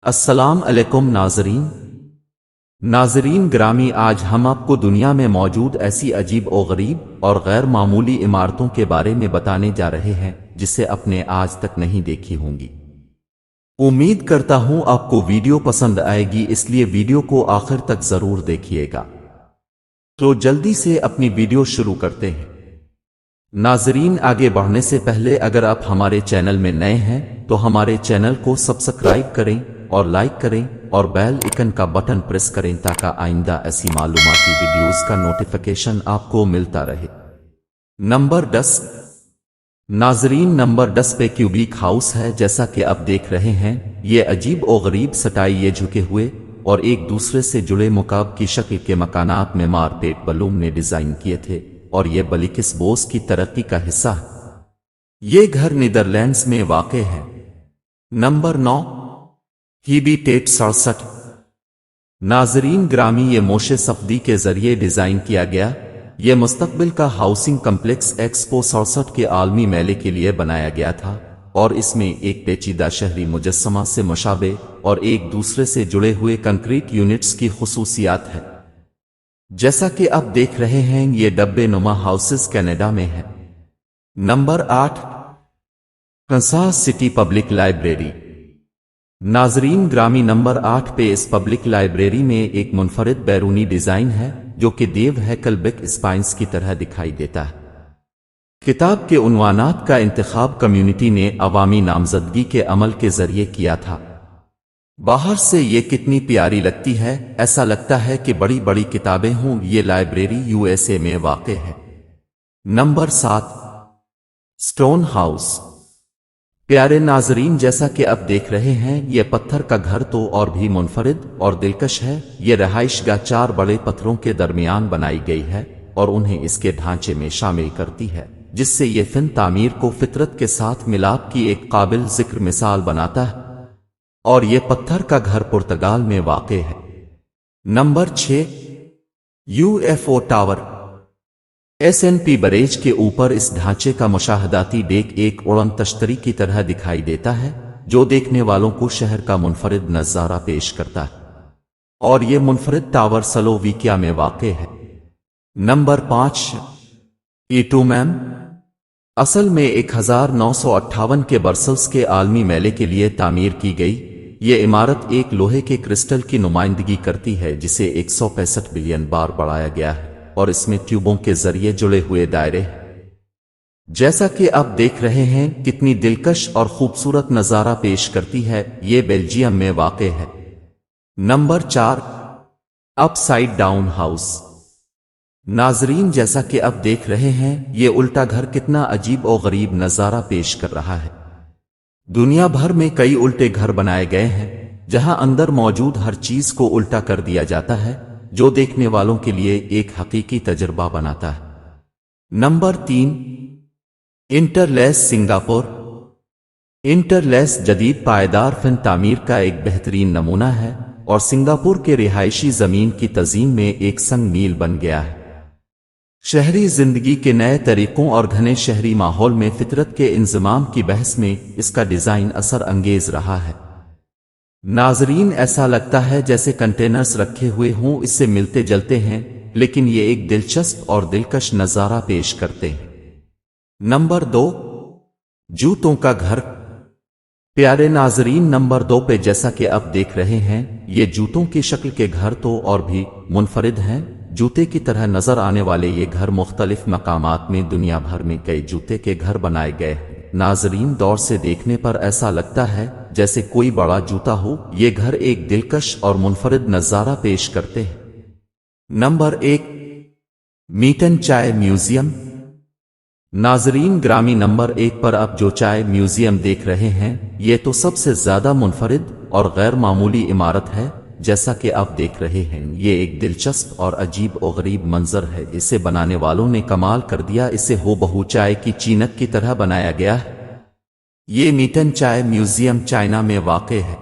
अस्सलाम अलैकुम नाजरीन ग्रामी, आज हम आपको दुनिया में मौजूद ऐसी अजीब और गरीब और गैर मामूली इमारतों के बारे में बताने जा रहे हैं जिसे आपने आज तक नहीं देखी होंगी। उम्मीद करता हूं आपको वीडियो पसंद आएगी, इसलिए वीडियो को आखिर तक जरूर देखिएगा। तो जल्दी से अपनी वीडियो शुरू करते हैं। नाजरीन, आगे बढ़ने से पहले अगर आप हमारे चैनल में नए हैं तो हमारे चैनल को सब्सक्राइब करें और लाइक करें और बेल आइकन का बटन प्रेस करें ताकि आइंदा ऐसी मालूमाती वीडियोस का नोटिफिकेशन आपको मिलता रहे। नंबर 10। नाजरीन, नंबर 10 पे क्यूबिक हाउस है। जैसा कि आप देख रहे हैं, ये अजीब और गरीब सटाई ये झुके हुए और एक दूसरे से जुड़े मुकाब की शक्ल के मकानात में मारपेट बलूम ने डिजाइन किए थे और ये बलिकिस बोस की तरक्की का हिस्सा है। ये घर नीदरलैंड्स में वाक़ है। नंबर 9। हैबिटेट 67। नाजरीन ग्रामी, ये मोशे सफदी के जरिए डिजाइन किया गया। ये मुस्तकबिल का हाउसिंग कम्प्लेक्स एक्सपो 67 के आलमी मेले के लिए बनाया गया था और इसमें एक पेचीदा शहरी मुजस्समा से मुशाबे और एक दूसरे से जुड़े हुए कंक्रीट यूनिट्स की खुसूसियात है। जैसा कि आप देख रहे हैं, ये डब्बे नुमा हाउसेस कनाडा में है। Number 8। Kansas city public library. नाजरीन ग्रामी, नंबर 8 पे इस पब्लिक लाइब्रेरी में एक मुनफरिद बैरूनी डिजाइन है जो कि देव हैकलबेक स्पाइन्स की तरह दिखाई देता है। किताब के उन्वानात का इंतखाब कम्युनिटी ने अवामी नामजदगी के अमल के जरिए किया था। बाहर से ये कितनी प्यारी लगती है, ऐसा लगता है कि बड़ी बड़ी किताबें हों। ये लाइब्रेरी यूएसए में वाक़ है। नंबर 7। Stone house. प्यारे नाजरीन, जैसा कि आप देख रहे हैं, यह पत्थर का घर तो और भी मुनफरिद और दिलकश है। यह रहाइशगाह 4 बड़े पत्थरों के दरमियान बनाई गई है और उन्हें इसके ढांचे में शामिल करती है, जिससे ये फिन तामीर को फितरत के साथ मिलाप की एक काबिल जिक्र मिसाल बनाता है। और ये पत्थर का घर पुर्तगाल में वाक़ है। नंबर 6। UFO tower. एसएनपी बरेज के ऊपर इस ढांचे का मुशाहदाती डेक एक उड़न तश्तरी की तरह दिखाई देता है जो देखने वालों को शहर का मुनफरिद नज़ारा पेश करता है और ये मुनफरिद टावर स्लोवाकिया में वाक़ है। नंबर 5। ईटूमैम। असल में 1958 के ब्रसेल्स के आलमी मेले के लिए तामीर की गई। ये इमारत एक लोहे के क्रिस्टल की नुमाइंदगी करती है जिसे 165 बिलियन बार बढ़ाया गया है और इसमें ट्यूबों के जरिए जुड़े हुए दायरे हैं। जैसा कि आप देख रहे हैं, कितनी दिलकश और खूबसूरत नजारा पेश करती है। ये बेल्जियम में वाक़ है। नंबर 4। Upside down house. नाजरीन, जैसा कि आप देख रहे हैं, ये उल्टा घर कितना अजीब और गरीब नजारा पेश कर रहा है। दुनिया भर में कई उल्टे घर बनाए गए हैं जहां अंदर मौजूद हर चीज को उल्टा कर दिया जाता है, जो देखने वालों के लिए एक हकीकी तजुर्बा बनाता है। नंबर 3। Interlace Singapore. इंटरलेस जदीद पायदार फिन तामीर का एक बेहतरीन नमूना है और सिंगापुर के रिहायशी जमीन की तज़ीम में एक संग मील बन गया है। शहरी जिंदगी के नए तरीकों और घने शहरी माहौल में फितरत के इंजमाम की बहस में इसका डिजाइन असर अंगेज रहा है। नाजरीन, ऐसा लगता है जैसे कंटेनर्स रखे हुए हों, इससे मिलते जलते हैं, लेकिन ये एक दिलचस्प और दिलकश नजारा पेश करते हैं। नंबर 2। जूतों का घर। प्यारे नाजरीन, नंबर 2 पे जैसा कि आप देख रहे हैं, ये जूतों की शक्ल के घर तो और भी मुनफरिद हैं। जूते की तरह नजर आने वाले ये घर मुख्तलिफ मकामात में दुनिया भर में कई जूते के घर बनाए गए हैं। नाजरीन, दौर से देखने पर ऐसा लगता है जैसे कोई बड़ा जूता हो। ये घर एक दिलकश और मुनफरिद नजारा पेश करते हैं। नंबर 1। मीटन चाय म्यूजियम। नाजरीन ग्रामी, नंबर 1 पर आप जो चाय म्यूजियम देख रहे हैं, ये तो सबसे ज्यादा मुनफरिद और गैर मामूली इमारत है। जैसा कि आप देख रहे हैं, ये एक दिलचस्प और अजीब और गरीब मंजर है। इसे बनाने वालों ने कमाल कर दिया। इसे हो चाय की चीनक की तरह बनाया गया है। ये मीटन चाय म्यूजियम चाइना में वाक़ है।